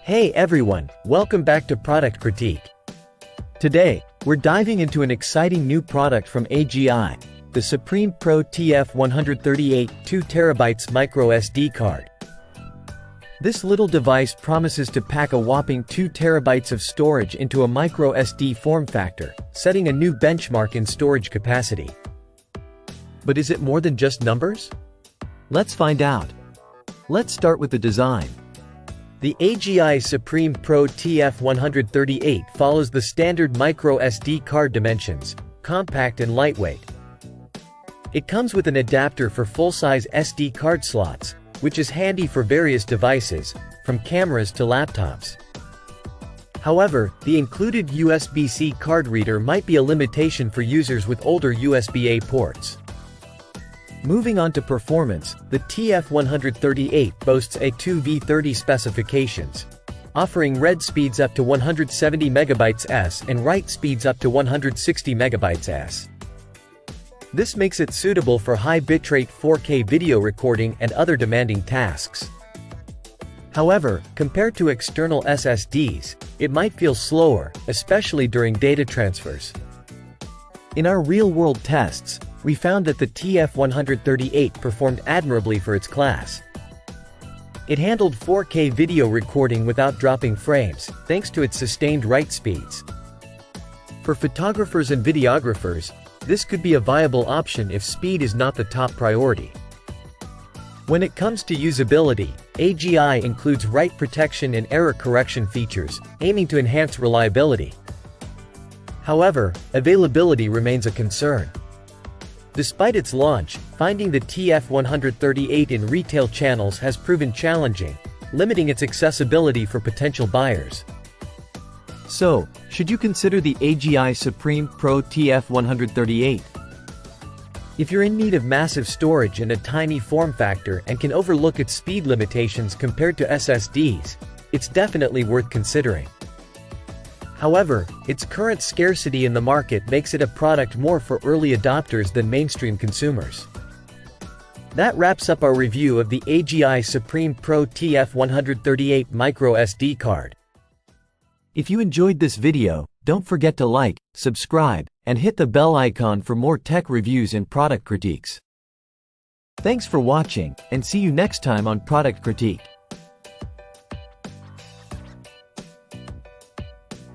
Hey everyone, welcome back to Product Critique. Today, we're diving into an exciting new product from Agi, the Supreme Pro TF138 2TB MicroSD card. This little device promises to pack a whopping 2 TB of storage into a microSD form factor, setting a new benchmark in storage capacity. But is it more than just numbers? Let's find out. Let's start with the design. The Agi Supreme Pro TF138 follows the standard microSD card dimensions, compact and lightweight. It comes with an adapter for full-size SD card slots, which is handy for various devices, from cameras to laptops. However, the included USB-C card reader might be a limitation for users with older USB-A ports. Moving on to performance, the TF138 boasts a 2v30 specifications, offering read speeds up to 170 MB/s and write speeds up to 160 MB/s. This makes it suitable for high bitrate 4K video recording and other demanding tasks. However, compared to external SSDs, it might feel slower, especially during data transfers. In our real-world tests, we found that the TF138 performed admirably for its class. It handled 4K video recording without dropping frames, thanks to its sustained write speeds. For photographers and videographers, this could be a viable option if speed is not the top priority. When it comes to usability, Agi includes write protection and error correction features, aiming to enhance reliability. However, availability remains a concern. Despite its launch, finding the TF138 in retail channels has proven challenging, limiting its accessibility for potential buyers. So, should you consider the Agi Supreme Pro TF138? If you're in need of massive storage and a tiny form factor and can overlook its speed limitations compared to SSDs, it's definitely worth considering. However, its current scarcity in the market makes it a product more for early adopters than mainstream consumers. That wraps up our review of the Agi Supreme Pro TF138 MicroSD card. If you enjoyed this video, don't forget to like, subscribe, and hit the bell icon for more tech reviews and product critiques. Thanks for watching, and see you next time on Product Critique.